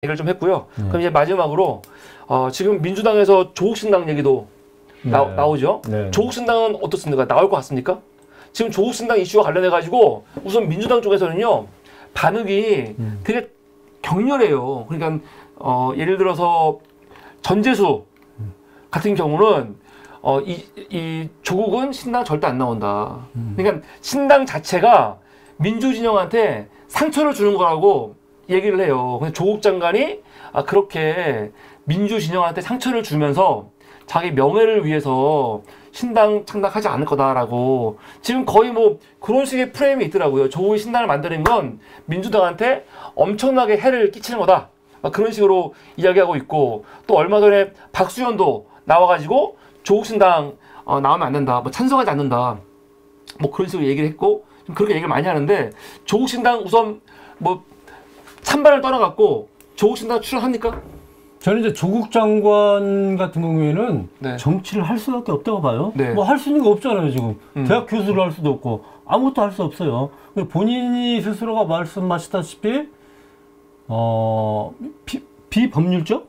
얘기를 좀 했고요. 그럼 이제 마지막으로 지금 민주당에서 조국신당 얘기도 나오죠. 조국신당은 어떻습니까? 나올 것 같습니까? 지금 조국신당 이슈와 관련해 가지고 우선 민주당 쪽에서는요 반응이 되게 격렬해요. 그러니까 예를 들어서 전재수 같은 경우는 이 조국은 신당 절대 안 나온다. 그러니까 신당 자체가 민주진영한테 상처를 주는 거라고 얘기를 해요. 근데 조국 장관이 그렇게 민주진영한테 상처를 주면서 자기 명예를 위해서 신당 창당하지 않을 거다라고 지금 거의 뭐 그런 식의 프레임이 있더라고요. 조국이 신당을 만드는 건 민주당한테 엄청나게 해를 끼치는 거다. 그런 식으로 이야기하고 있고 또 얼마 전에 박수현도 나와가지고 조국 신당 나오면 안 된다. 뭐 찬성하지 않는다. 뭐 그런 식으로 얘기를 했고 좀 그렇게 얘기를 많이 하는데 조국 신당 우선 뭐 찬반을 떠나갖고 조국 신당 출연합니까? 저는 이제 조국 장관 같은 경우에는 정치를 할 수밖에 없다고 봐요. 뭐 할 수 있는 게 없잖아요, 지금. 대학 교수를 할 수도 없고 아무것도 할 수 없어요. 본인이 스스로가 말씀하시다시피 비법률적?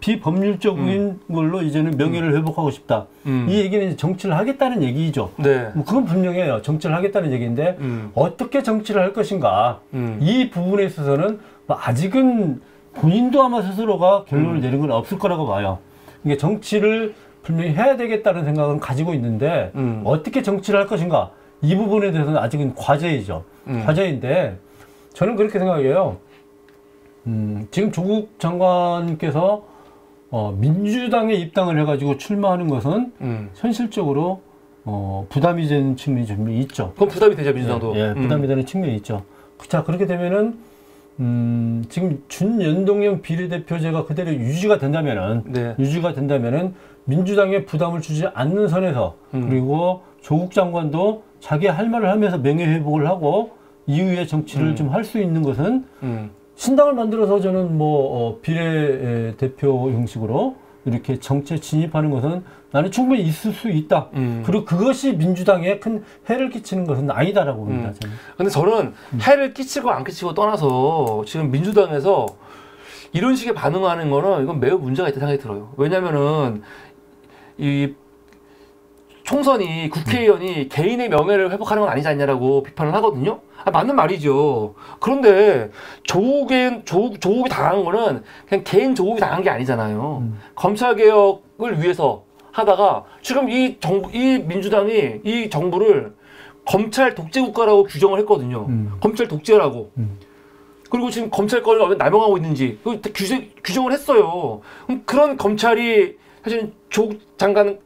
비법률적인 걸로 이제는 명예를 회복하고 싶다. 이 얘기는 이제 정치를 하겠다는 얘기죠. 뭐 그건 분명해요. 정치를 하겠다는 얘기인데 어떻게 정치를 할 것인가. 이 부분에 있어서는 뭐 아직은 본인도 아마 스스로가 결론을 내린 건 없을 거라고 봐요. 이게 정치를 분명히 해야 되겠다는 생각은 가지고 있는데 어떻게 정치를 할 것인가. 이 부분에 대해서는 아직은 과제이죠. 과제인데 저는 그렇게 생각해요. 지금 조국 장관께서 민주당에 입당을 해가지고 출마하는 것은 현실적으로 부담이 되는 측면이 좀 있죠. 그럼 부담이 되죠, 민주당도. 예, 부담이 되는 측면이 있죠. 자, 그렇게 되면은 지금 준연동형 비례대표제가 그대로 유지가 된다면은 민주당에 부담을 주지 않는 선에서 그리고 조국 장관도 자기 할 말을 하면서 명예회복을 하고 이후에 정치를 좀 할 수 있는 것은 신당을 만들어서 저는 뭐 비례대표 형식으로 이렇게 정치에 진입하는 것은 나는 충분히 있을 수 있다. 그리고 그것이 민주당에 큰 해를 끼치는 것은 아니다라고 봅니다. 저는. 근데 저는 해를 끼치고 안 끼치고 떠나서 지금 민주당에서 이런 식의 반응하는 거는 이건 매우 문제가 있다는 생각이 들어요. 왜냐면은 이 총선이 국회의원이 개인의 명예를 회복하는 건 아니지 않냐라고 비판을 하거든요. 맞는 말이죠. 그런데 조국이 당한 거는 그냥 개인 조국이 당한 게 아니잖아요. 검찰개혁을 위해서 하다가 지금 이 민주당이 이 정부를 검찰 독재 국가라고 규정을 했거든요. 검찰 독재라고. 그리고 지금 검찰권을 얼마나 남용하고 있는지 규정을 했어요. 그런 검찰이 사실 조국 장관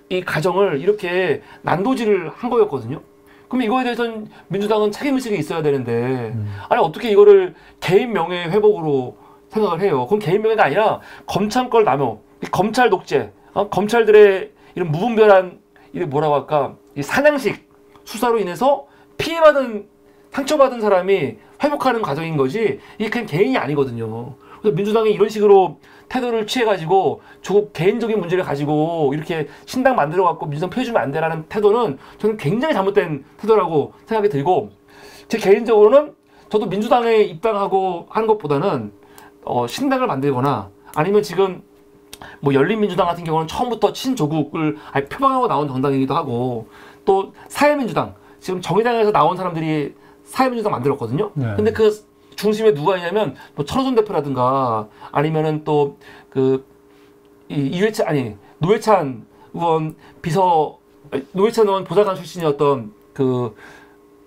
이 가정을 이렇게 난도질을 한 거였거든요. 그럼 이거에 대해서는 민주당은 책임의식이 있어야 되는데 아니 어떻게 이거를 개인 명예 회복으로 생각을 해요. 그건 개인 명예가 아니라 검찰권 남용, 검찰 독재, 검찰들의 이런 무분별한 이 뭐라고 할까 이 사냥식 수사로 인해서 피해받은 상처받은 사람이 회복하는 과정인 거지 이게 그냥 개인이 아니거든요. 그래서 민주당이 이런 식으로 태도를 취해가지고 조국 개인적인 문제를 가지고 이렇게 신당 만들어갖고 민주당 펴주면 안 되라는 태도는 저는 굉장히 잘못된 태도라고 생각이 들고 제 개인적으로는 저도 민주당에 입당하고 하는 것보다는 신당을 만들거나 아니면 지금 뭐 열린민주당 같은 경우는 처음부터 친조국을 아예 표방하고 나온 정당이기도 하고 또 사회민주당 지금 정의당에서 나온 사람들이 사회민주당 만들었거든요. 근데 그 중심에 누가 있냐면 뭐 천호선 대표라든가 아니면은 또 노회찬 의원 노회찬 의원 보좌관 출신이었던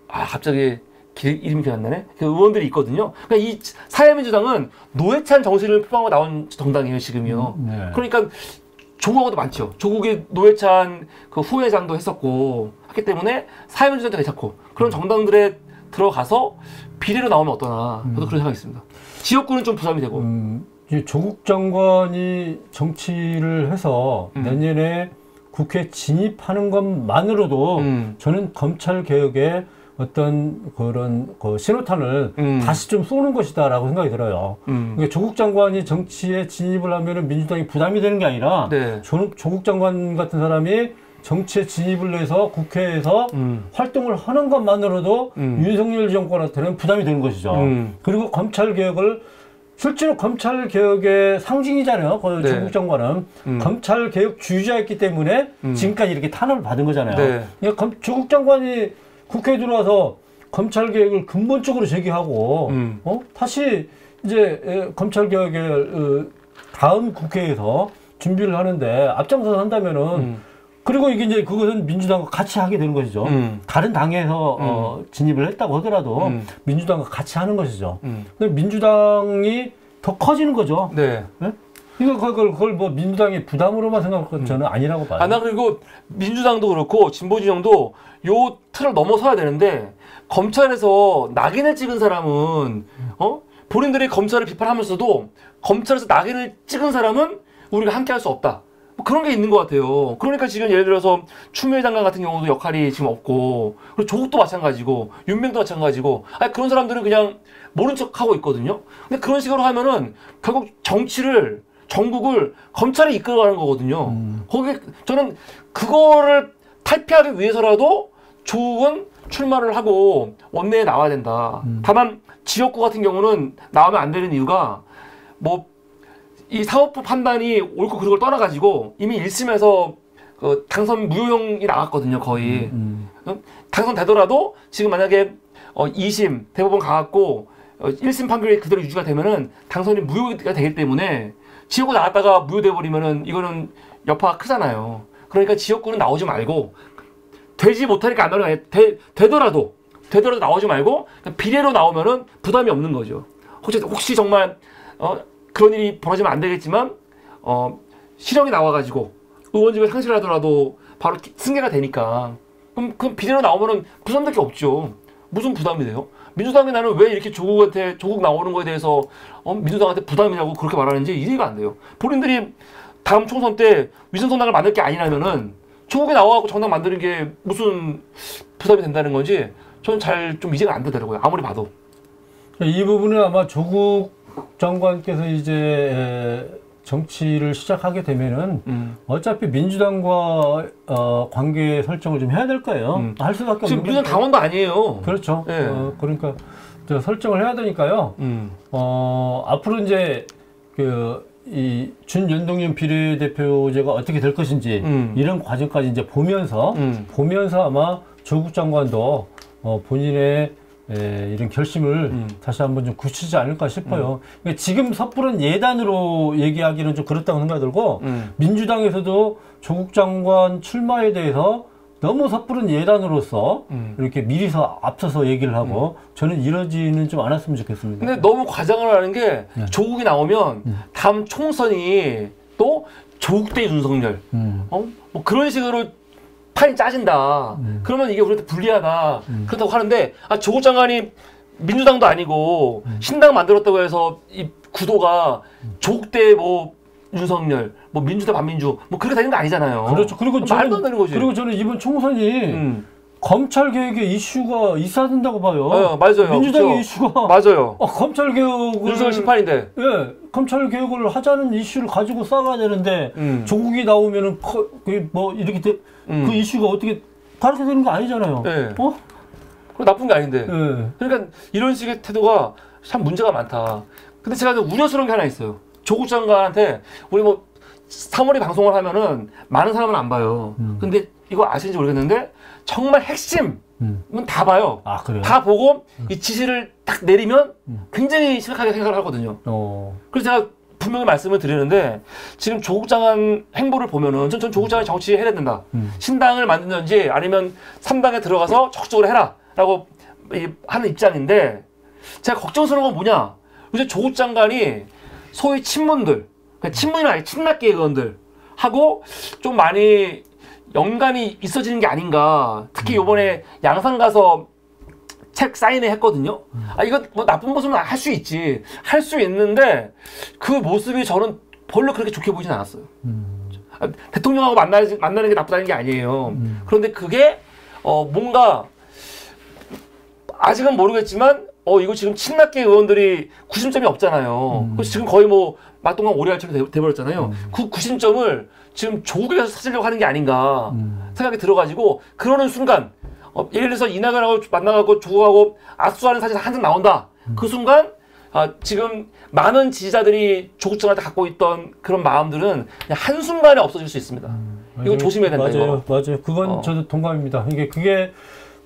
갑자기 이름이 기억 안 나네. 그 의원들이 있거든요. 그러니까 이 사회민주당은 노회찬 정신을 표방하고 나온 정당이에요 지금요. 그러니까 조국하고도 많죠. 조국이 노회찬 그 후회장도 했었고 하기 때문에 사회민주당도 괜찮고 그런 정당들에 들어가서 비례로 나오면 어떠나 저도 그런 생각이 있습니다. 지역구는 좀 부담이 되고 조국 장관이 정치를 해서 내년에 국회 진입하는 것만으로도 저는 검찰 개혁에 어떤 그런 신호탄을 다시 좀 쏘는 것이다라고 생각이 들어요. 그러니까 조국 장관이 정치에 진입을 하면은 민주당이 부담이 되는 게 아니라 조국 장관 같은 사람이 정치에 진입을 해서 국회에서 활동을 하는 것만으로도 윤석열 정권한테는 부담이 되는 것이죠. 그리고 검찰개혁을 실제로 검찰 개혁의 상징이잖아요. 그 네. 조국 장관은 검찰 개혁 주의자였기 때문에 지금까지 이렇게 탄압을 받은 거잖아요. 네. 그러니까 조국 장관이 국회에 들어와서 검찰 개혁을 근본적으로 제기하고 다시 이제 검찰 개혁의 다음 국회에서 준비를 하는데 앞장서서 한다면은 그리고 이게 이제 그것은 민주당과 같이 하게 되는 것이죠. 다른 당에서 진입을 했다고 하더라도 민주당과 같이 하는 것이죠. 근데 민주당이 더 커지는 거죠. 네. 네? 이거 그걸 뭐 민주당의 부담으로만 생각할 건 저는 아니라고 봐요. 나 그리고 민주당도 그렇고 진보 진영도 요 틀을 넘어서야 되는데 검찰에서 낙인을 찍은 사람은 본인들이 검찰을 비판하면서도 검찰에서 낙인을 찍은 사람은 우리가 함께 할 수 없다. 뭐 그런 게 있는 것 같아요. 그러니까 지금 예를 들어서 추미애 장관 같은 경우도 역할이 지금 없고, 그리고 조국도 마찬가지고, 윤명도 마찬가지고, 아니 그런 사람들은 그냥 모른 척 하고 있거든요. 근데 그런 식으로 하면은 결국 정치를, 전국을 검찰이 이끌어가는 거거든요. 거기 저는 그거를 탈피하기 위해서라도 조국은 출마를 하고 원내에 나와야 된다. 다만 지역구 같은 경우는 나오면 안 되는 이유가 뭐 이 사법부 판단이 옳고 그르고를 떠나가지고 이미 1심에서 그 당선 무효형이 나왔거든요, 거의. 당선되더라도 지금 만약에 2심 대법원 가갖고 1심 판결이 그대로 유지가 되면은 당선이 무효가 되기 때문에 지역구 나왔다가 무효돼버리면은 이거는 여파가 크잖아요. 그러니까 지역구는 나오지 말고 되지 못하니까 안 나오는 게 아니라 되더라도 나오지 말고 비례로 나오면은 부담이 없는 거죠. 혹시 정말 그런 일이 벌어지면 안 되겠지만 실형이 나와가지고 의원직을 상실하더라도 바로 승계가 되니까 그럼 비례로 나오면은 부담될 게 없죠. 무슨 부담이 돼요? 민주당이 나는 왜 이렇게 조국 나오는 거에 대해서 민주당한테 부담이냐고 그렇게 말하는지 이해가 안 돼요. 본인들이 다음 총선 때 위성정당을 만들 게 아니라면은 조국이 나와갖고 정당 만드는 게 무슨 부담이 된다는 건지 저는 좀 이해가 안 되더라고요. 아무리 봐도. 이 부분은 아마 조국 장관께서 이제 정치를 시작하게 되면은 어차피 민주당과 관계 설정을 좀 해야 될 거예요. 할 수밖에 없는. 지금 민주당 당원도 아니에요. 그렇죠. 네. 그러니까 설정을 해야 되니까요. 앞으로 이제 이 준연동형 비례대표제가 어떻게 될 것인지 이런 과정까지 이제 보면서 아마 조국 장관도 본인의 이런 결심을 다시 한번 좀 굳히지 않을까 싶어요. 그러니까 지금 섣부른 예단으로 얘기하기는 좀 그렇다고 생각이 들고 민주당에서도 조국 장관 출마에 대해서 너무 섣부른 예단으로서 이렇게 미리서 앞서서 얘기를 하고 저는 이러지는 좀 않았으면 좋겠습니다. 근데 너무 과장을 하는 게 조국이 나오면 다음 총선이 또 조국 대 윤석열 뭐 그런 식으로 판이 짜진다. 그러면 이게 우리한테 불리하다. 그렇다고 하는데 조국 장관이 민주당도 아니고 신당 만들었다고 해서 이 구도가 조국 대 뭐 윤석열, 뭐 민주 대 반민주 뭐 그렇게 되는 거 아니잖아요. 그렇죠. 그리고 말도 안 되는 거지. 그리고 저는 이번 총선이 검찰 개혁의 이슈가 있어야 된다고 봐요. 맞아요. 민주당의 그렇죠. 이슈가 맞아요. 검찰 개혁을 윤석열 심판인데. 예, 검찰 개혁을 하자는 이슈를 가지고 싸워야 되는데 조국이 나오면은 뭐 이렇게 그 이슈가 어떻게 다르게 되는 거 아니잖아요. 네. 그거 나쁜 게 아닌데. 그러니까 이런 식의 태도가 참 문제가 많다. 근데 제가 우려스러운 게 하나 있어요. 조국 장관한테 우리 뭐 3월에 방송을 하면은 많은 사람은 안 봐요. 근데 이거 아시는지 모르겠는데 정말 핵심은 다 봐요. 아, 그래요? 다 보고 이 지시를 딱 내리면 굉장히 심각하게 생각을 하거든요. 그래서 제가 분명히 말씀을 드리는데 지금 조국 장관 행보를 보면은 전 조국 장관이 정치해야 된다. 신당을 만든지 아니면 3당에 들어가서 적극적으로 해라 라고 하는 입장인데 제가 걱정스러운 건 뭐냐. 요새 조국 장관이 소위 친문들, 친문이나 아니 친낙계 의원들 하고 좀 많이 연관이 있어지는 게 아닌가. 특히 요번에 양산 가서 책 사인회 했거든요. 이거 뭐 나쁜 모습은 할 수 있지. 할 수 있는데 그 모습이 저는 별로 그렇게 좋게 보이진 않았어요. 대통령하고 만나는 게 나쁘다는 게 아니에요. 그런데 그게 뭔가 아직은 모르겠지만 이거 지금 친낙계 의원들이 구심점이 없잖아요. 그래서 지금 거의 뭐 막동강 오리알처럼 돼버렸잖아요. 그 구심점을 지금 조국에서 찾으려고 하는 게 아닌가 생각이 들어가지고 그러는 순간 예를 들어서 이낙연하고 만나가고 조국하고 악수하는 사진 한 장 나온다. 그 순간 지금 많은 지지자들이 조국 장관한테 갖고 있던 그런 마음들은 그냥 한순간에 없어질 수 있습니다. 이거 조심해야 된다. 맞아요. 이거. 맞아요. 그건 저도 동감입니다. 그게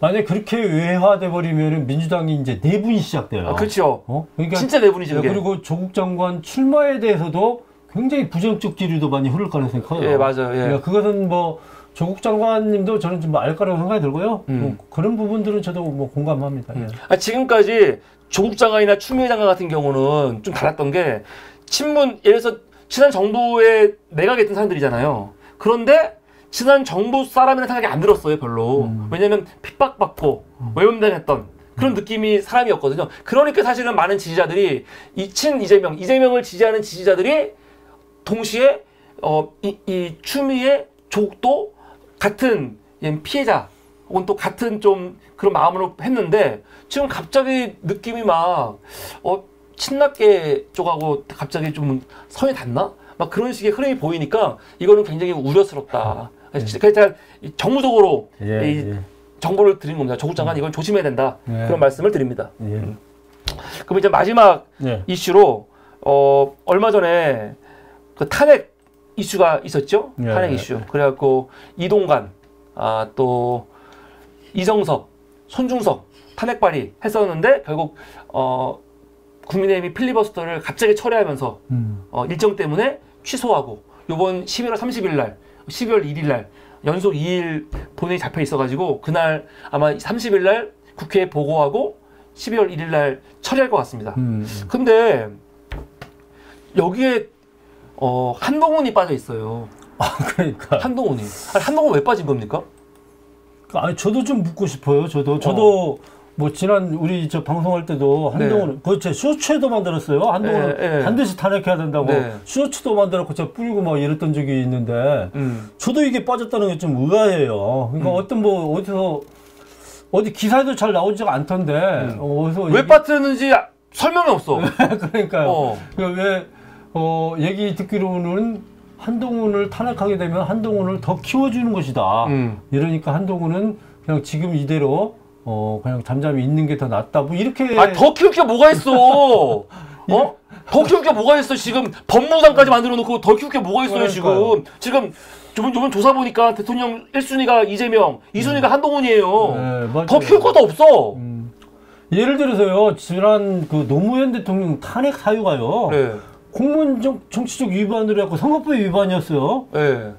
만약에 그렇게 외화돼 버리면 민주당이 이제 내분이 시작돼요. 그렇죠. 그러니까 진짜 내분이죠. 그리고 조국 장관 출마에 대해서도 굉장히 부정적 기류도 많이 흐를 가능성이 커요. 예, 맞아요. 예. 그러니까 그것은 뭐 조국 장관님도 저는 좀 알 거라고 생각이 들고요. 뭐 그런 부분들은 저도 뭐 공감합니다. 예. 지금까지 조국 장관이나 추미애 장관 같은 경우는 좀 달랐던 게 친문, 예를 들어서 지난 정부에 내각에 있던 사람들이잖아요. 그런데 지난 정부 사람이라는 생각이 안 들었어요, 별로. 왜냐면 핍박받고 외면당했던 그런 느낌이 사람이었거든요. 그러니까 사실은 많은 지지자들이 이재명을 지지하는 지지자들이 동시에 이 추미애, 조국도 같은 피해자 혹은 또 같은 좀 그런 마음으로 했는데 지금 갑자기 느낌이 막 친낙계 쪽하고 갑자기 좀 선이 닿나? 막 그런 식의 흐름이 보이니까 이거는 굉장히 우려스럽다. 그래서 정무적으로 정보를 드린 겁니다. 조국 장관 이건 조심해야 된다. 그런 말씀을 드립니다. 그럼 이제 마지막 이슈로 얼마 전에 그 탄핵 이슈가 있었죠. 탄핵 이슈. 그래갖고 이동관, 또 이정석, 손중석 탄핵 발의 했었는데 결국 국민의힘이 필리버스터를 갑자기 철회하면서 일정 때문에 취소하고 요번 11월 30일 날, 12월 1일 날 연속 2일 본회의 잡혀 있어가지고 그날 아마 30일 날 국회에 보고하고 12월 1일 날 처리할 것 같습니다. 근데 여기에 한동훈이 빠져 있어요. 그러니까 한동훈이. 한동훈 왜 빠진 겁니까? 저도 좀 묻고 싶어요. 저도 뭐 지난 우리 방송할 때도 한동훈 제 쇼츠에도 만들었어요. 한동훈 반드시 탄핵해야 된다고 쇼츠도 만들었고 제가 뿌리고 막 이랬던 적이 있는데 저도 이게 빠졌다는 게 좀 의아해요. 그러니까 어디 기사에도 잘 나오지가 않던데 왜 빠졌는지 설명이 없어. 그러니까요. 왜 얘기 듣기로는 한동훈을 탄핵하게 되면 한동훈을 더 키워주는 것이다. 이러니까 한동훈은 그냥 지금 이대로 그냥 잠잠히 있는 게 더 낫다. 뭐 이렇게. 더 키울 게 뭐가 있어? 더 키울 게 뭐가 있어? 지금 법무장까지 만들어 놓고 더 키울 게 뭐가 있어요, 지금 요번 조사 보니까 대통령 1순위가 이재명, 2순위가 한동훈이에요. 더 키울 것도 없어. 예를 들어서요, 지난 그 노무현 대통령 탄핵 사유가요. 공무원 정치적 위반으로 해갖고 선거법 위반이었어요.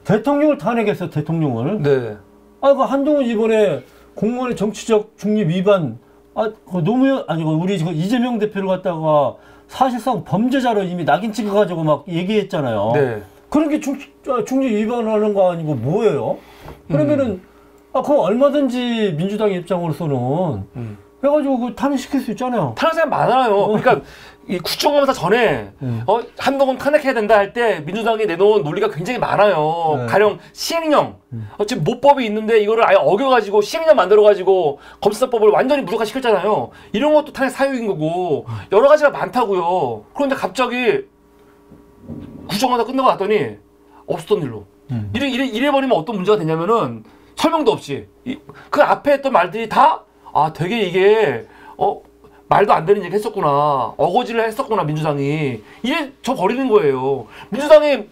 대통령을 탄핵했어, 대통령을. 그 한동훈 이번에 공무원의 정치적 중립 위반, 우리 이재명 대표를 갖다가 사실상 범죄자로 이미 낙인 찍어가지고 막 얘기했잖아요. 그런 게 중립 위반하는 거 아니고 뭐예요? 그러면은, 그거 얼마든지 민주당의 입장으로서는 해가지고 탄핵시킬 수 있잖아요. 탄핵사람 많아요. 그러니까 이 국정감사 전에 한동훈 탄핵해야 된다 할 때 민주당이 내놓은 논리가 굉장히 많아요. 가령 시행령. 지금 모법이 있는데 이거를 아예 어겨가지고 시행령 만들어가지고 검사법을 완전히 무력화시켰잖아요. 이런 것도 탄핵 사유인 거고 여러 가지가 많다고요. 그런데 갑자기 국정감사 끝나고 났더니 없었던 일로. 이래버리면 어떤 문제가 되냐면은 설명도 없이 그 앞에 했던 말들이 다 되게 이게 말도 안 되는 얘기 했었구나. 어거지를 했었구나, 민주당이. 이래 저 버리는 거예요. 민주당이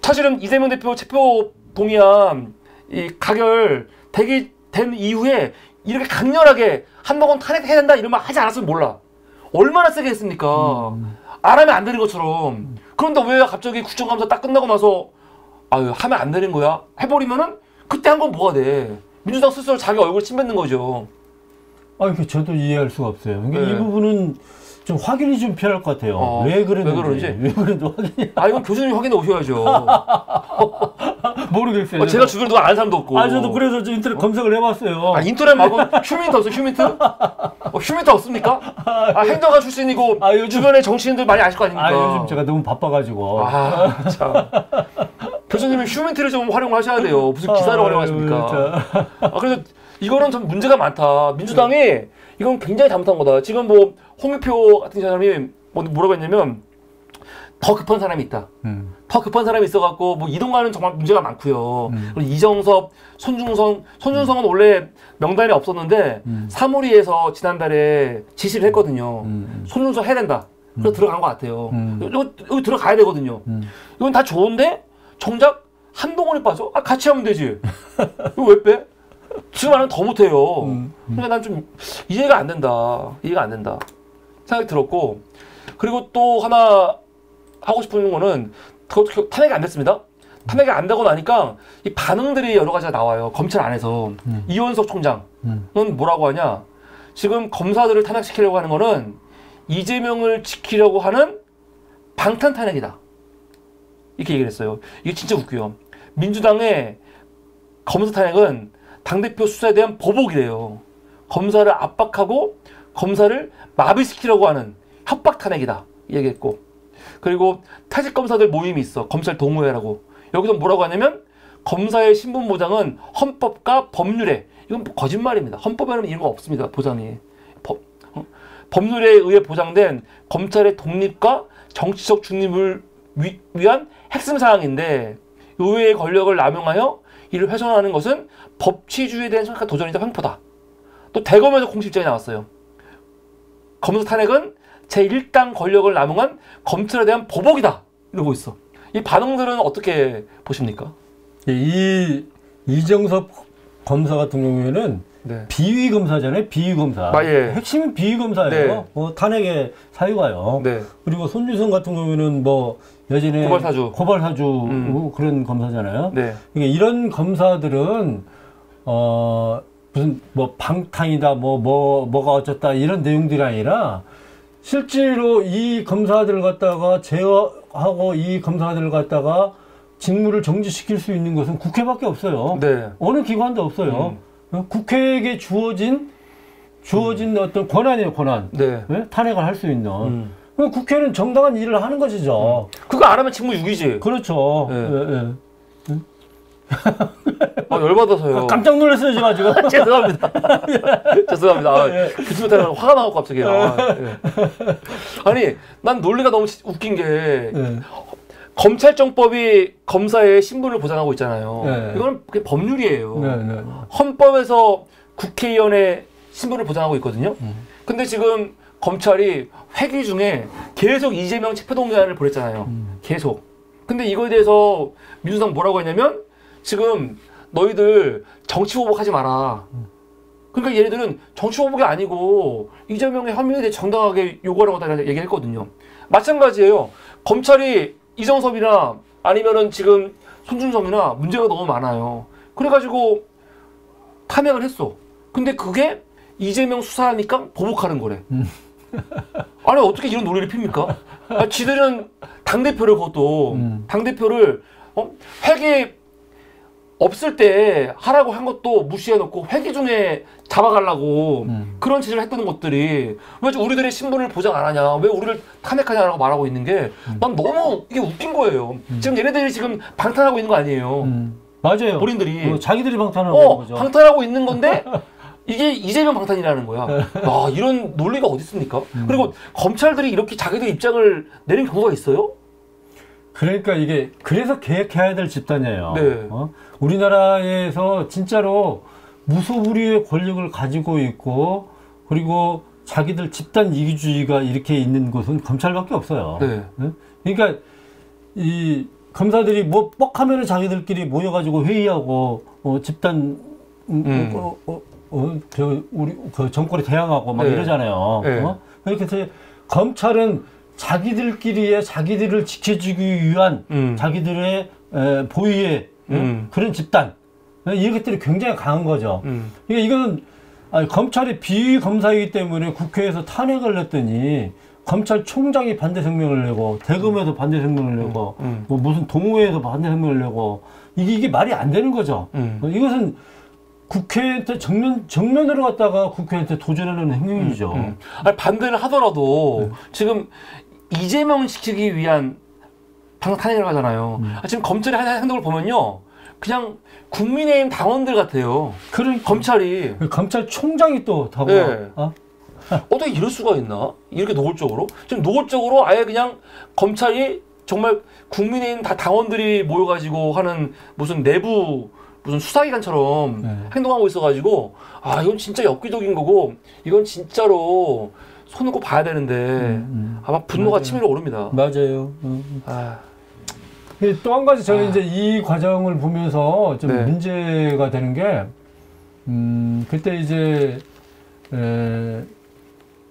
사실은 이재명 대표 체포 동의안 이 가결 된 이후에 이렇게 강렬하게 한동훈 탄핵해야 된다 이런 말 하지 않았으면 몰라. 얼마나 세게 했습니까? 안 하면 안 되는 것처럼. 그런데 왜 갑자기 국정감사 딱 끝나고 나서 하면 안 되는 거야? 해버리면은 그때 한 건 뭐가 돼? 민주당 스스로 자기 얼굴 침뱉는 거죠. 저도 이해할 수가 없어요. 그러니까 이 부분은 좀 확인이 좀 필요할 것 같아요. 왜 그러는지. 왜 그런지 확인이. 이건 교수님 확인해 오셔야죠. 모르겠어요. 제가 주변에 누가 아는 사람도 없고. 저도 그래서 인터넷 검색을 해봤어요. 인터넷 말고 휴민트 없어요, 휴민트? 휴민트 없습니까? 행정가 출신이고 주변에 정치인들 많이 아실 거 아닙니까? 요즘 제가 너무 바빠가지고. 참. 교수님은 휴민트를 좀 활용을 하셔야 돼요. 무슨 기사를 활용하십니까? 그래서 이거는 좀 문제가 많다. 민주당이 이건 굉장히 잘못한 거다. 지금 뭐 홍익표 같은 사람이 뭐라고 했냐면 더 급한 사람이 있다. 더 급한 사람이 있어갖고 뭐 이동관은 정말 문제가 많고요. 그리고 이정섭, 손준성은 원래 명단에 없었는데 사무리에서 지난달에 지시를 했거든요. 손준성 해야 된다. 그래서 들어간 것 같아요. 여기 들어가야 되거든요. 이건 다 좋은데 정작 한동훈이 빠져? 아, 같이 하면 되지. 이거 왜 빼? 지금 하면 더 못해요. 그러니까 난 좀 이해가 안 된다. 이해가 안 된다. 생각이 들었고, 그리고 또 하나 하고 싶은 거는 그것도 탄핵이 안 됐습니다. 탄핵이 안 되고 나니까 이 반응들이 여러 가지가 나와요. 검찰 안에서. 이원석 총장은 뭐라고 하냐? 지금 검사들을 탄핵시키려고 하는 거는 이재명을 지키려고 하는 방탄 탄핵이다. 이렇게 얘기를 했어요. 이게 진짜 웃겨요. 민주당의 검사 탄핵은 당대표 수사에 대한 보복이래요. 검사를 압박하고 검사를 마비시키려고 하는 협박 탄핵이다. 얘기했고. 그리고 퇴직 검사들 모임이 있어. 검찰 동호회라고. 여기서 뭐라고 하냐면 검사의 신분 보장은 헌법과 법률에, 이건 거짓말입니다. 헌법에는 이런 거 없습니다. 보장이. 법률에 의해 보장된 검찰의 독립과 정치적 중립을 위한 핵심 사항인데 의회의 권력을 남용하여 이를 훼손하는 것은 법치주의에 대한 심각한 도전이자 횡포다. 또 대검에서 공식 입장이 나왔어요. 검사 탄핵은 제1당 권력을 남용한 검찰에 대한 보복이다. 이러고 있어. 이 반응들은 어떻게 보십니까? 이정섭 검사 같은 경우에는 네. 비위 검사잖아요. 비위 검사. 예. 핵심은 비위 검사예요. 네. 탄핵의 사유가요. 네. 그리고 손주성 같은 경우에는 뭐 예전에 고발사주 그런 검사잖아요. 네. 그러니까 이런 검사들은 무슨 뭐 방탄이다 뭐가 어쩌다 이런 내용들이 아니라 실제로 이 검사들을 갖다가 제어하고 이 검사들을 갖다가 직무를 정지시킬 수 있는 것은 국회밖에 없어요. 네. 어느 기관도 없어요. 국회에게 주어진 어떤 권한이에요, 권한. 네. 네? 탄핵을 할 수 있는. 국회는 정당한 일을 하는 것이죠. 그거 안 하면 직무유기지. 그렇죠. 네. 네. 열받아서요. 깜짝 놀랐어요, 제가 지금. 죄송합니다. 죄송합니다. 그치 못하면 화가 나고 갑자기. 아니, 난 논리가 너무 웃긴 게 검찰정법이 검사의 신분을 보장하고 있잖아요. 네. 이건 그게 법률이에요. 네. 헌법에서 국회의원의 신분을 보장하고 있거든요. 근데 지금 검찰이 회기 중에 계속 이재명 체포동의안을 보냈잖아요. 계속. 근데 이거에 대해서 민주당 뭐라고 했냐면 지금 너희들 정치보복하지 마라. 그러니까 얘네들은 정치보복이 아니고 이재명의 혐의에 대해 정당하게 요구하라고 얘기했거든요. 마찬가지예요. 검찰이 이정섭이나 아니면은 지금 손준성이나 문제가 너무 많아요. 그래가지고 탄핵을 했어. 근데 그게 이재명 수사하니까 보복하는 거래. 아니 어떻게 이런 논리를 핍니까? 지들은 당대표를 그것도 당대표를 회기 없을 때 하라고 한 것도 무시해놓고 회기 중에 잡아가려고 그런 짓을 했던 것들이 왜 우리들의 신분을 보장 안 하냐, 왜 우리를 탄핵하냐라고 말하고 있는 게 난 너무 이게 웃긴 거예요. 지금 얘네들이 지금 방탄하고 있는 거 아니에요. 맞아요. 본인들이 자기들이 방탄하고 있는 거죠. 방탄하고 있는 건데 이게 이재명 방탄이라는 거야. 와, 이런 논리가 어디 있습니까? 그리고 검찰들이 이렇게 자기들 입장을 내린 경우가 있어요? 그러니까 이게 그래서 개혁해야 될 집단이에요. 네. 우리나라에서 진짜로 무소불위의 권력을 가지고 있고 그리고 자기들 집단 이기주의가 이렇게 있는 곳은 검찰밖에 없어요. 네. 그러니까 이 검사들이 뭐 뻑하면은 자기들끼리 모여가지고 회의하고 집단 우리 정권에 대항하고 막 이러잖아요. 그렇게 해서 검찰은 자기들끼리의 자기들을 지켜주기 위한 자기들의 보위의 그런 집단 이런 것들이 굉장히 강한 거죠. 그러니까 이거는 검찰이 비위 검사이기 때문에 국회에서 탄핵을 냈더니 검찰총장이 반대声明을 내고 대검에서 반대声明을 내고 뭐 무슨 동호회에서 반대声明을 내고 이게 말이 안 되는 거죠. 이것은 국회한테 정면으로 갔다가 국회한테 도전하는 행위이죠. 아니, 반대를 하더라도 지금 이재명 시키기 위한 탄핵을 하잖아요. 지금 검찰이 하는 행동을 보면요, 그냥 국민의힘 당원들 같아요. 그러니까 검찰이 검찰총장이 또 하고. 네. 어떻게 이럴 수가 있나? 이렇게 노골적으로? 지금 노골적으로 아예 그냥 검찰이 정말 국민의힘 다 당원들이 모여가지고 하는 무슨 내부 무슨 수사기관처럼 행동하고 있어가지고 이건 진짜 엽기적인 거고 이건 진짜로 손을 꼭 봐야 되는데 아마 분노가 맞아요. 치밀어 오릅니다. 맞아요. 아. 또 한 가지 저는 이제 이 과정을 보면서 좀 네. 문제가 되는 게 그때 이제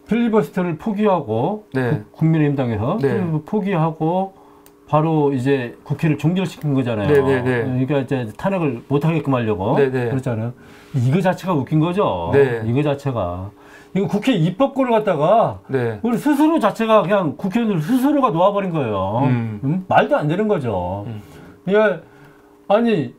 필리버스터를 포기하고 네. 국민의힘당에서 네. 포기하고 바로 이제 국회를 종결시킨 거잖아요. 네네네. 그러니까 이제 탄핵을 못하게끔 하려고 네네. 그렇잖아요. 이거 자체가 웃긴 거죠. 네. 이거 자체가 이거 국회 입법권을 갖다가 네. 우리 스스로 자체가 그냥 국회의원들 스스로가 놓아버린 거예요. 말도 안 되는 거죠. 그러니까 아니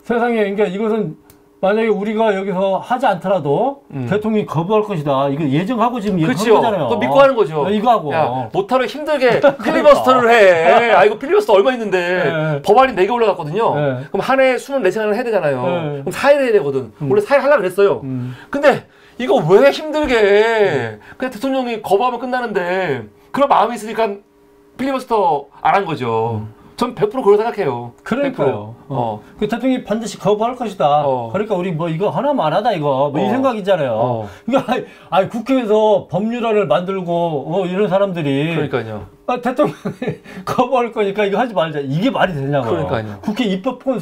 세상에 그러니까 이것은 만약에 우리가 여기서 하지 않더라도 대통령이 거부할 것이다. 이거 예정하고 지금 얘기한 거잖아요. 그거 믿고 하는 거죠. 이거 하고. 야, 못하러 힘들게 필리버스터를 해. 아, 이거 필리버스터 얼마 있는데. 네. 법안이 4개 올라갔거든요. 네. 그럼 한 해에 24시간을 해야 되잖아요. 네. 그럼 4일 해야 되거든. 원래 4일 하려고 그랬어요. 근데 이거 왜 힘들게 해. 그냥 대통령이 거부하면 끝나는데 그런 마음이 있으니까 필리버스터 안 한 거죠. 전 100% 그렇게 생각해요. 그러니까요. 100%. 그 대통령이 반드시 거부할 것이다. 그러니까 우리 뭐 이거 하나만 하다 이거 뭐 이 생각이잖아요. 그러니까 아니 국회에서 법률안을 만들고 이런 사람들이 그러니까요. 대통령이 거부할 거니까 이거 하지 말자. 이게 말이 되냐고요. 그러니까요. 국회 입법권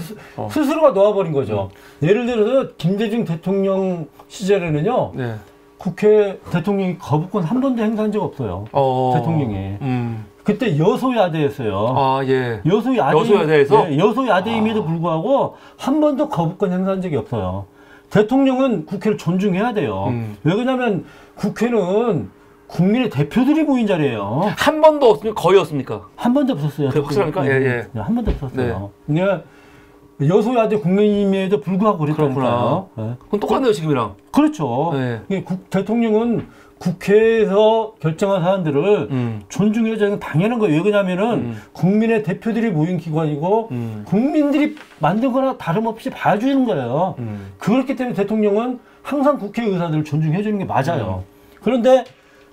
스스로가 놓아버린 거죠. 예를 들어서 김대중 대통령 시절에는요. 네. 국회 대통령이 거부권 한 번도 행사한 적 없어요. 대통령이. 그때 여소야대였어요. 아, 예. 여소야대에서? 네, 여소야대임에도 불구하고 한 번도 거부권 행사한 적이 없어요. 대통령은 국회를 존중해야 돼요. 왜 그러냐면 국회는 국민의 대표들이 모인 자리예요. 한 번도 없습니까? 거의 없습니까? 한 번도 없었어요. 확실합니까? 예. 네, 한 번도 없었어요. 그러니까 여소야대 국민임에도 불구하고 그랬다니까요. 네. 그건 똑같네요, 지금이랑. 그렇죠. 네. 대통령은 국회에서 결정한 사안들을 존중해야 되는 당연한 거예요. 왜 그러냐면은 국민의 대표들이 모인 기관이고 국민들이 만든 거나 다름없이 봐주는 거예요. 그렇기 때문에 대통령은 항상 국회의사들을 존중해 주는 게 맞아요. 그런데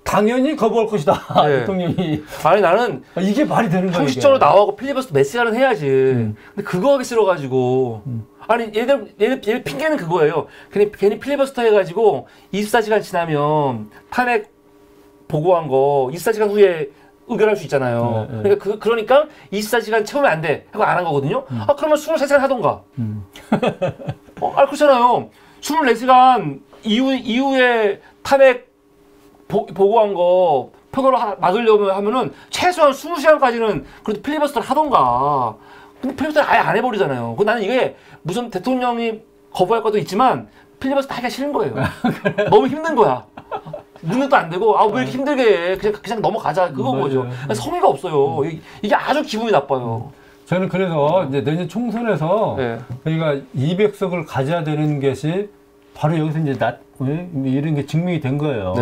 당연히 거부할 것이다. 대통령이. 아니 나는 이게 말이 되는 거예요. 형식적으로 나와고 필리버스터 몇 시간은 해야지. 근데 그거 하기 싫어가지고. 아니 얘들 핑계는 그거예요. 괜히 필리버스터 해가지고 24시간 지나면 탄핵 보고한 거 24시간 후에 의결할 수 있잖아요. 그러니까 그러니까 24시간 채우면 안 돼. 하고 안 한 거거든요. 아 그러면 23시간 하던가. 그렇잖아요. 24시간 이후에 탄핵 보고한 거 표결을 막으려면 하면은 최소한 20시간까지는 그래도 필리버스터를 하던가. 근데 필리버스터를 아예 안 해버리잖아요. 나는 이게 무슨 대통령이 거부할 것도 있지만 필리버스터 하기가 싫은 거예요. 너무 힘든 거야. 눈에도 안 되고 왜 이렇게 힘들게 해. 그냥 넘어가자. 그건 거죠. 성의가 없어요. 이게 아주 기분이 나빠요. 저는 그래서 이제 내년 총선에서 저희가 200석을 가져야 되는 것이 바로 여기서 이제 이런 게 증명이 된 거예요.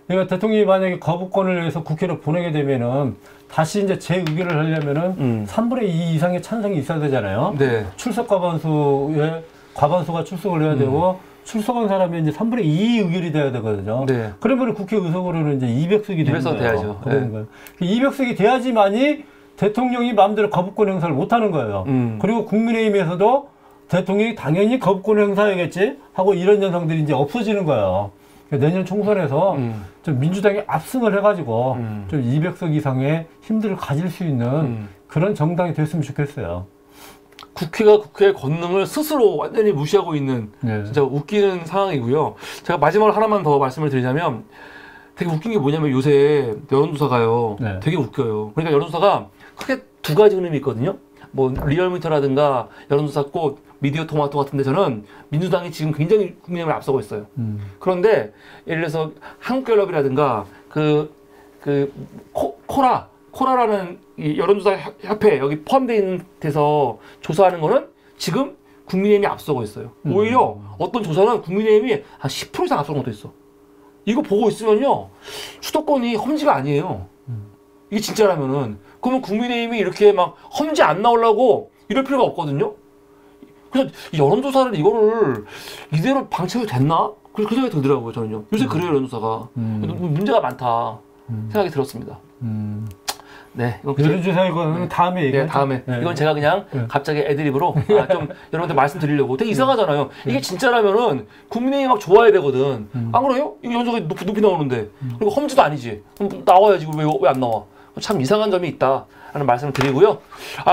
그러니까 대통령이 만약에 거부권을 해서 국회로 보내게 되면은 다시 이제 재의결을 하려면은 3분의 2 이상의 찬성이 있어야 되잖아요. 출석 과반수가 출석을 해야 되고 출석한 사람이 이제 3분의 2 의결이 돼야 되거든요. 그러면 국회 의석으로는 이제 200석이 되는 거예요. 돼야죠. 그러는 거예요. 200석이 돼야지만이 대통령이 마음대로 거부권 행사를 못 하는 거예요. 그리고 국민의힘에서도 대통령이 당연히 거부권 행사해야겠지 하고 이런 현상들이 이제 없어지는 거예요. 내년 총선에서 좀 민주당이 압승을 해가지고 좀 200석 이상의 힘들을 가질 수 있는 그런 정당이 됐으면 좋겠어요. 국회가 국회의 권능을 스스로 완전히 무시하고 있는 진짜 웃기는 상황이고요. 제가 마지막으로 하나만 더 말씀을 드리자면 되게 웃긴 게 뭐냐면 요새 여론조사가요. 되게 웃겨요. 그러니까 여론조사가 크게 두 가지 흐름이 있거든요. 뭐 리얼미터라든가 여론조사 꽃 미디어 토마토 같은 데서는 민주당이 지금 굉장히 국민의힘을 앞서고 있어요. 그런데 예를 들어서 한국갤럽이라든가 코라라는 이 여론조사 협회 여기 포함되어 있는 데서 조사하는 거는 지금 국민의힘이 앞서고 있어요. 오히려 어떤 조사는 국민의힘이 한 10% 이상 앞서는 것도 있어. 이거 보고 있으면요 수도권이 험지가 아니에요. 이게 진짜라면은 그러면 국민의힘이 이렇게 막 험지 안 나오려고 이럴 필요가 없거든요. 그래서 여론조사를 이거를 이대로 방치해도 됐나? 그 생각이 들더라고요, 저는요. 요새 그래요, 여론조사가. 문제가 많다 생각이 들었습니다. 네. 여론조사 이거는 다음에 얘기하죠. 네, 다음에. 네. 이건 제가 그냥 갑자기 애드립으로 좀 여러분들 말씀드리려고. 되게 이상하잖아요. 이게 진짜라면은 국민의힘 막 좋아야 되거든. 안 그래요? 이거 연속에 높이 나오는데. 그리고 험지도 아니지. 그럼 나와야지. 왜 안 나와? 참 이상한 점이 있다. 하는 말씀을 드리고요.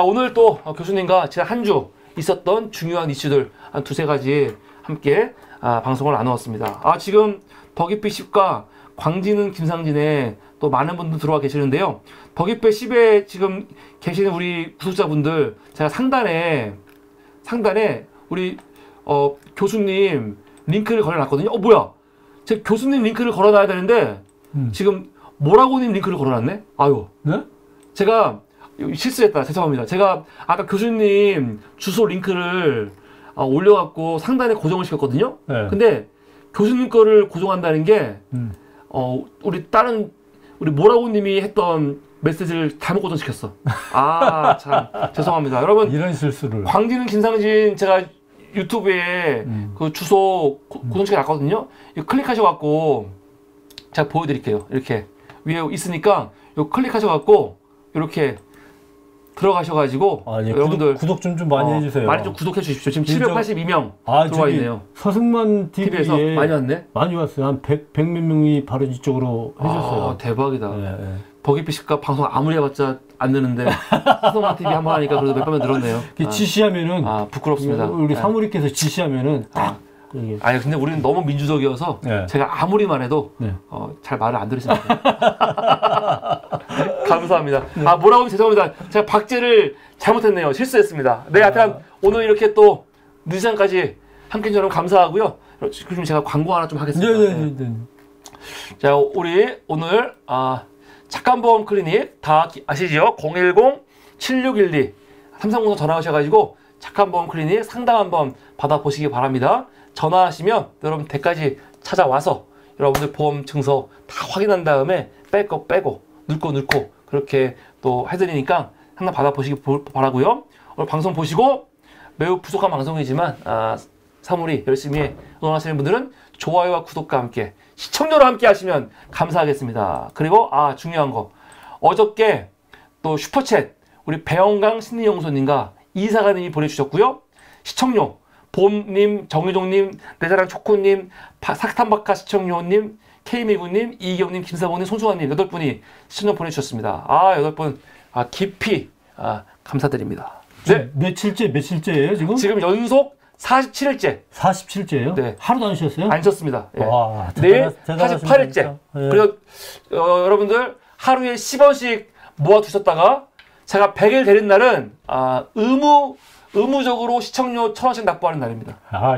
오늘 또 교수님과 지난 한 주 있었던 중요한 이슈들 한 두세 가지 함께 방송을 나누었습니다. 지금 덕이피 10과 광진은 김상진에 또 많은 분들 들어와 계시는데요. 덕이피 10에 지금 계시는 우리 구독자분들 제가 상단에 우리 교수님 링크를 걸어놨거든요. 뭐야? 제가 교수님 링크를 걸어놔야 되는데 지금 뭐라고님 링크를 걸어놨네? 아유. 네? 제가 실수했다. 죄송합니다. 제가 아까 교수님 주소 링크를 올려갖고 상단에 고정을 시켰거든요. 네. 근데 교수님 거를 고정한다는 게 우리 뭐라고님이 했던 메시지를 잘못 고정시켰어. 참 죄송합니다. 여러분 이런 실수를. 광진은 김상진 제가 유튜브에 그 주소 고정시켜 놨거든요. 이거 클릭하셔갖고 제가 보여드릴게요. 이렇게 위에 있으니까 이거 클릭하셔갖고 이렇게 들어가셔가지고 여러분들 구독 좀 많이 해주세요. 많이 좀 구독해 주십시오. 지금 782명 들어와 있네요. 서승만 TV에서 많이 왔네. 많이 왔어요. 한 100몇 명이 바로 이쪽으로 해줬어요. 대박이다. 네. 버기피식과 방송 아무리 해봤자 안 되는데 서승만 TV 한번 하니까 그래도 몇 번은 늘었네요. 지시하면은 부끄럽습니다. 우리 사무리께서 지시하면은 아니 근데 우리는 너무 민주적이어서 제가 아무리만 해도 잘 말을 안 들으시는 거예요. 감사합니다. 뭐라고 하면 죄송합니다. 제가 박제를 잘못했네요. 실수했습니다. 네, 하여튼 오늘 이렇게 또 늦은 시간까지 함께 해주셔서 감사하고요. 지금 제가 광고 하나 좀 하겠습니다. 네. 자, 우리 오늘 착한 보험 클리닉 다 아시죠? 010-7612 3303 전화하셔가지고 착한 보험 클리닉 상담 한번 받아보시기 바랍니다. 전화하시면 여러분 댁까지 찾아와서 여러분들 보험 증서 다 확인한 다음에 뺄 거 빼고 넣을 거 넣고 그렇게 또 해드리니까 상담 받아보시기 바라고요. 오늘 방송 보시고 매우 부족한 방송이지만 사무리 열심히 응원하시는 분들은 좋아요와 구독과 함께 시청자로 함께 하시면 감사하겠습니다. 그리고 중요한 거 어저께 또 슈퍼챗 우리 배영강 심리연구소님과 이사가님이 보내주셨고요. 시청료 봄님, 정유종님, 내사랑 초코님, 사탕박하 시청료님, K미구님, 이경님, 김사봉님, 손수환님 8분이 시청료 보내주셨습니다. 8분 깊이 감사드립니다. 네. 며칠째예요 지금? 지금 연속 47일째. 47일째예요? 네. 하루도 안 쉬었어요? 안 쉬었습니다. 네. 와, 내일 48일째. 네. 그래서 여러분들 하루에 10원씩 모아두셨다가 제가 100일 되는 날은 의무적으로 시청료 1,000원씩 납부하는 날입니다.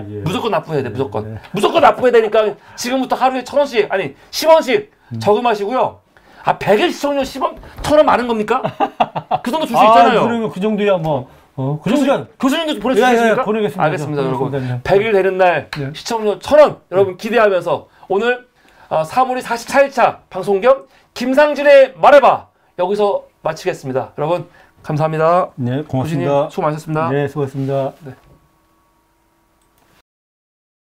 예. 무조건 납부해야 돼, 무조건. 네. 무조건 납부해야 되니까 지금부터 하루에 1,000원씩, 아니, 10원씩 저금하시고요. 100일 시청료 1,000원 많은 겁니까? 그 정도 줄 수 있잖아요. 그러면 그 정도야 그 정도야. 교수님도 보내주시겠습니까? 보내겠습니다. 알겠습니다, 여러분. 100일 되는 날 시청료 1,000원 여러분 기대하면서 오늘 3월이 44일차 방송 겸 김상진의 말해봐 여기서 마치겠습니다. 여러분 감사합니다. 네, 고맙습니다. 교수님 수고 많으셨습니다. 네, 수고하셨습니다. 네.